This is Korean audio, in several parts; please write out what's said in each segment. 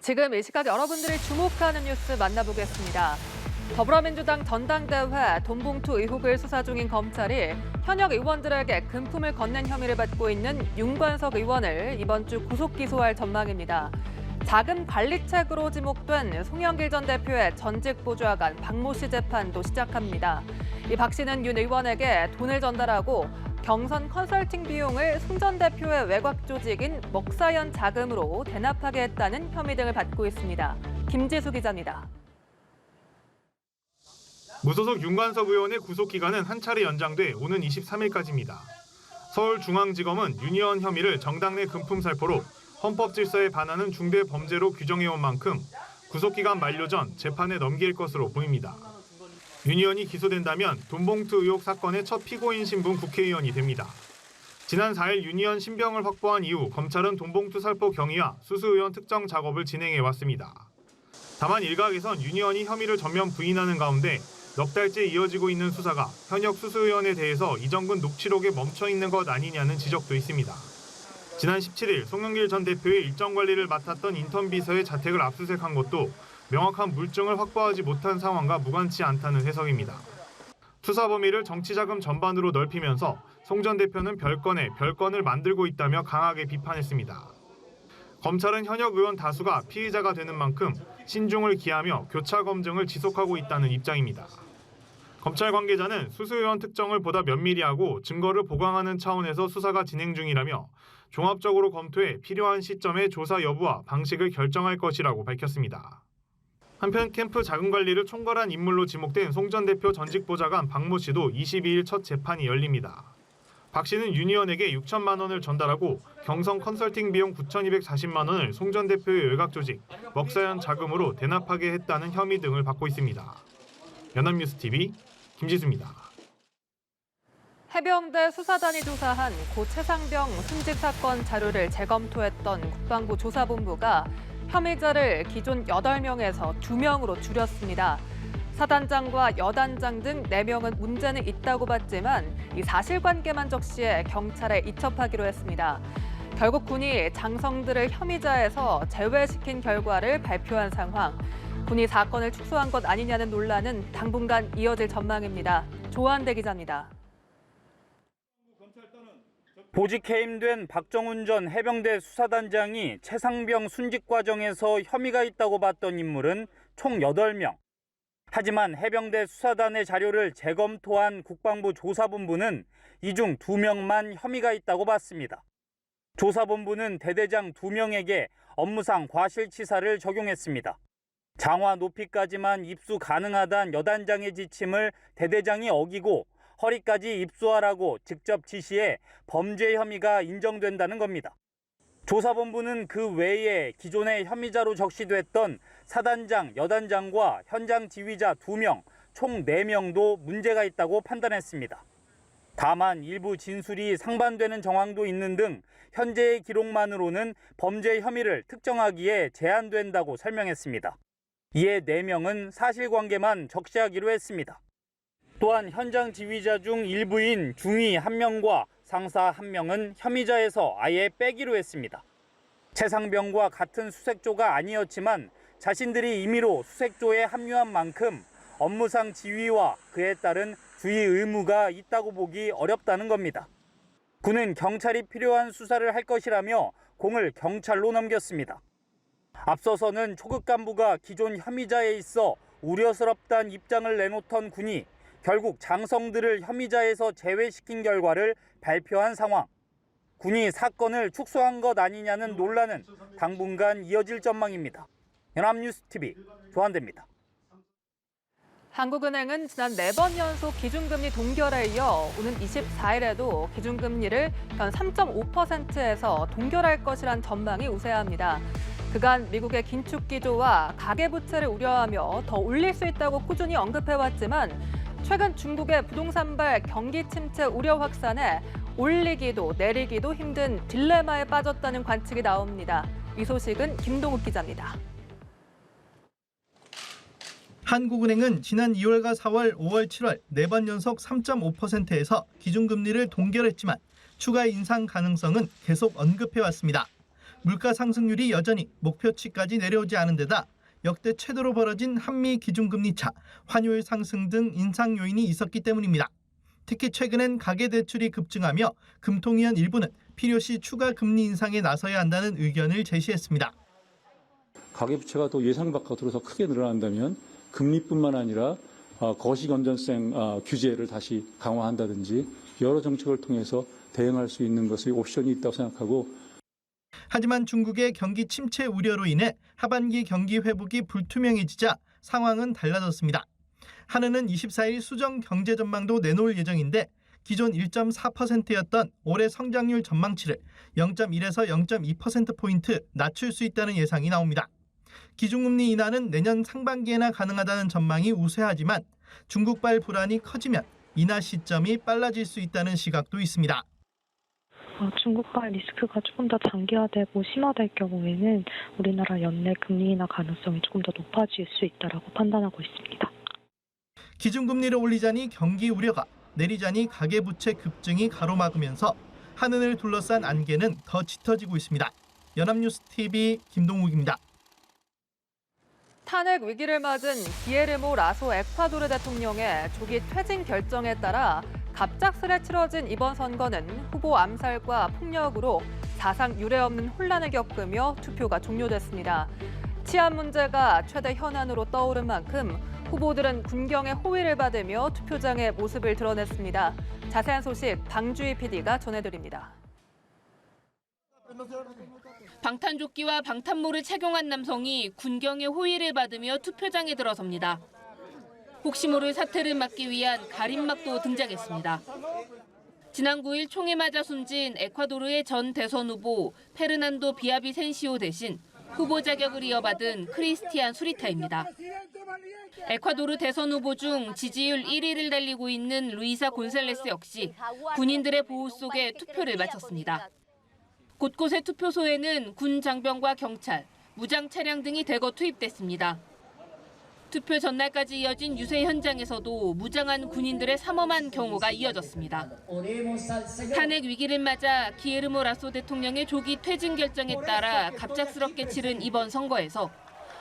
지금 이 시각 여러분들이 주목하는 뉴스 만나보겠습니다. 더불어민주당 전당대회 돈봉투 의혹을 수사 중인 검찰이 현역 의원들에게 금품을 건넨 혐의를 받고 있는 윤관석 의원을 이번 주 구속 기소할 전망입니다. 자금 관리책으로 지목된 송영길 전 대표의 전직 보좌관 박모 씨 재판도 시작합니다. 이 박 씨는 윤 의원에게 돈을 전달하고 경선 컨설팅 비용을 송 전 대표의 외곽 조직인 먹사연 자금으로 대납하게 했다는 혐의 등을 받고 있습니다. 김지수 기자입니다. 무소속 윤관석 의원의 구속기간은 한 차례 연장돼 오는 23일까지입니다. 서울중앙지검은 윤 의원 혐의를 정당 내 금품 살포로 헌법 질서에 반하는 중대 범죄로 규정해온 만큼 구속기간 만료 전 재판에 넘길 것으로 보입니다. 윤 의원이 기소된다면 돈봉투 의혹 사건의 첫 피고인 신분 국회의원이 됩니다. 지난 4일 윤 의원 신병을 확보한 이후 검찰은 돈봉투 살포 경위와 수수 의원 특정 작업을 진행해왔습니다. 다만 일각에선 윤 의원이 혐의를 전면 부인하는 가운데 넉 달째 이어지고 있는 수사가 현역 수수 의원에 대해서 이정근 녹취록에 멈춰 있는 것 아니냐는 지적도 있습니다. 지난 17일 송영길 전 대표의 일정 관리를 맡았던 인턴 비서의 자택을 압수수색한 것도 명확한 물증을 확보하지 못한 상황과 무관치 않다는 해석입니다. 수사 범위를 정치자금 전반으로 넓히면서 송 전 대표는 별건에 별건을 만들고 있다며 강하게 비판했습니다. 검찰은 현역 의원 다수가 피의자가 되는 만큼 신중을 기하며 교차 검증을 지속하고 있다는 입장입니다. 검찰 관계자는 수수 의원 특정을 보다 면밀히하고 증거를 보강하는 차원에서 수사가 진행 중이라며 종합적으로 검토해 필요한 시점에 조사 여부와 방식을 결정할 것이라고 밝혔습니다. 한편 캠프 자금 관리를 총괄한 인물로 지목된 송 전 대표 전직 보좌관 박모 씨도 22일 첫 재판이 열립니다. 박 씨는 윤 의원에게 6천만 원을 전달하고 경선 컨설팅 비용 9,240만 원을 송 전 대표의 외곽 조직 먹사연 자금으로 대납하게 했다는 혐의 등을 받고 있습니다. 연합뉴스TV 김지수입니다. 해병대 수사단이 조사한 고 최상병 순직 사건 자료를 재검토했던 국방부 조사본부가 혐의자를 기존 8명에서 2명으로 줄였습니다. 사단장과 여단장 등 4명은 문제는 있다고 봤지만 이 사실관계만 적시해 경찰에 이첩하기로 했습니다. 결국 군이 장성들을 혐의자에서 제외시킨 결과를 발표한 상황. 군이 사건을 축소한 것 아니냐는 논란은 당분간 이어질 전망입니다. 조한대 기자입니다. 보직 해임된 박정훈 전 해병대 수사단장이 최상병 순직 과정에서 혐의가 있다고 봤던 인물은 총 8명. 하지만 해병대 수사단의 자료를 재검토한 국방부 조사본부는 이 중 2명만 혐의가 있다고 봤습니다. 조사본부는 대대장 2명에게 업무상 과실치사를 적용했습니다. 장화 높이까지만 입수 가능하다는 여단장의 지침을 대대장이 어기고 허리까지 입수하라고 직접 지시해 범죄 혐의가 인정된다는 겁니다. 조사본부는 그 외에 기존의 혐의자로 적시됐던 사단장, 여단장과 현장 지휘자 2명, 총 4명도 문제가 있다고 판단했습니다. 다만 일부 진술이 상반되는 정황도 있는 등 현재의 기록만으로는 범죄 혐의를 특정하기에 제한된다고 설명했습니다. 이에 4명은 사실관계만 적시하기로 했습니다. 또한 현장 지휘자 중 일부인 중위 1명과 상사 1명은 혐의자에서 아예 빼기로 했습니다. 최상병과 같은 수색조가 아니었지만 자신들이 임의로 수색조에 합류한 만큼 업무상 지휘와 그에 따른 주의 의무가 있다고 보기 어렵다는 겁니다. 군은 경찰이 필요한 수사를 할 것이라며 공을 경찰로 넘겼습니다. 앞서서는 초급 간부가 기존 혐의자에 있어 우려스럽다는 입장을 내놓던 군이 결국 장성들을 혐의자에서 제외시킨 결과를 발표한 상황. 군이 사건을 축소한 것 아니냐는 논란은 당분간 이어질 전망입니다. 연합뉴스TV 조한대입니다. 한국은행은 지난 4번 연속 기준금리 동결에 이어 오는 24일에도 기준금리를 현 3.5%에서 동결할 것이란 전망이 우세합니다. 그간 미국의 긴축 기조와 가계부채를 우려하며 더 올릴 수 있다고 꾸준히 언급해왔지만 최근 중국의 부동산발 경기 침체 우려 확산에 올리기도 내리기도 힘든 딜레마에 빠졌다는 관측이 나옵니다. 이 소식은 김동욱 기자입니다. 한국은행은 지난 2월과 4월, 5월, 7월 4번 연속 3.5%에서 기준금리를 동결했지만 추가 인상 가능성은 계속 언급해왔습니다. 물가 상승률이 여전히 목표치까지 내려오지 않은 데다 역대 최대로 벌어진 한미 기준금리 차, 환율 상승 등 인상 요인이 있었기 때문입니다. 특히 최근엔 가계대출이 급증하며 금통위원 일부는 필요시 추가 금리 인상에 나서야 한다는 의견을 제시했습니다. 가계부채가 또 예상 밖으로 더 크게 늘어난다면 금리뿐만 아니라 거시 건전성 규제를 다시 강화한다든지 여러 정책을 통해서 대응할 수 있는 것이 옵션이 있다고 생각하고, 하지만 중국의 경기 침체 우려로 인해 하반기 경기 회복이 불투명해지자 상황은 달라졌습니다. 한은은 24일 수정 경제 전망도 내놓을 예정인데 기존 1.4%였던 올해 성장률 전망치를 0.1에서 0.2%포인트 낮출 수 있다는 예상이 나옵니다. 기준금리 인하는 내년 상반기에나 가능하다는 전망이 우세하지만 중국발 불안이 커지면 인하 시점이 빨라질 수 있다는 시각도 있습니다. 중국발 리스크가 조금 더 장기화되고 심화될 경우에는 우리나라 연내 금리 인하 가능성이 조금 더 높아질 수 있다고 판단하고 있습니다. 기준금리를 올리자니 경기 우려가, 내리자니 가계부채 급증이 가로막으면서 한은을 둘러싼 안개는 더 짙어지고 있습니다. 연합뉴스TV 김동욱입니다. 탄핵 위기를 맞은 기에르모 라소 에콰도르 대통령의 조기 퇴진 결정에 따라 갑작스레 치러진 이번 선거는 후보 암살과 폭력으로 사상 유례 없는 혼란을 겪으며 투표가 종료됐습니다. 치안 문제가 최대 현안으로 떠오른 만큼 후보들은 군경의 호위를 받으며 투표장의 모습을 드러냈습니다. 자세한 소식 방주희 PD가 전해드립니다. 방탄조끼와 방탄모를 착용한 남성이 군경의 호위를 받으며 투표장에 들어섭니다. 혹시 모를 사태를 막기 위한 가림막도 등장했습니다. 지난 9일 총에 맞아 숨진 에콰도르의 전 대선 후보 페르난도 비아비센시오 대신 후보 자격을 이어받은 크리스티안 수리타입니다. 에콰도르 대선 후보 중 지지율 1위를 달리고 있는 루이사 곤살레스 역시 군인들의 보호 속에 투표를 마쳤습니다. 곳곳의 투표소에는 군 장병과 경찰, 무장 차량 등이 대거 투입됐습니다. 투표 전날까지 이어진 유세 현장에서도 무장한 군인들의 삼엄한 경호가 이어졌습니다. 탄핵 위기를 맞아 기에르모 라소 대통령의 조기 퇴진 결정에 따라 갑작스럽게 치른 이번 선거에서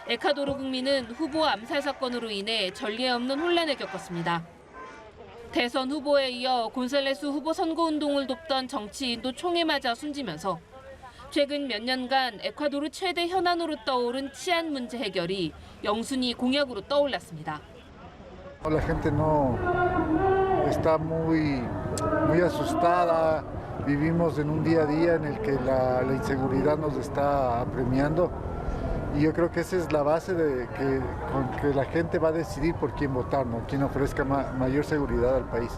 에콰도르 국민은 후보 암살 사건으로 인해 전례 없는 혼란을 겪었습니다. 대선 후보에 이어 곤살레스 후보 선거운동을 돕던 정치인도 총에 맞아 숨지면서 최근 몇 년간 에콰도르 최대 현안으로 떠오른 치안 문제 해결이 영순위 공약으로 떠올랐습니다. La gente no está muy asustada. Vivimos en un día a día en el que la inseguridad nos está apremiando. Y yo creo que esa es la base con que la gente va a decidir por quién votar, ¿no? Quien ofrezca mayor seguridad al país.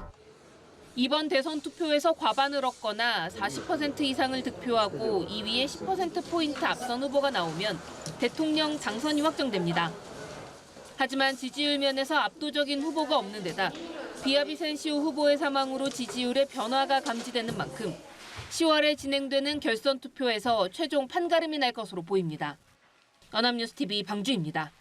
이번 대선 투표에서 과반을 얻거나 40% 이상을 득표하고 2위에 10%포인트 앞선 후보가 나오면 대통령 당선이 확정됩니다. 하지만 지지율 면에서 압도적인 후보가 없는 데다 비아비센시오 후보의 사망으로 지지율의 변화가 감지되는 만큼 10월에 진행되는 결선 투표에서 최종 판가름이 날 것으로 보입니다. 연합뉴스TV 방주입니다.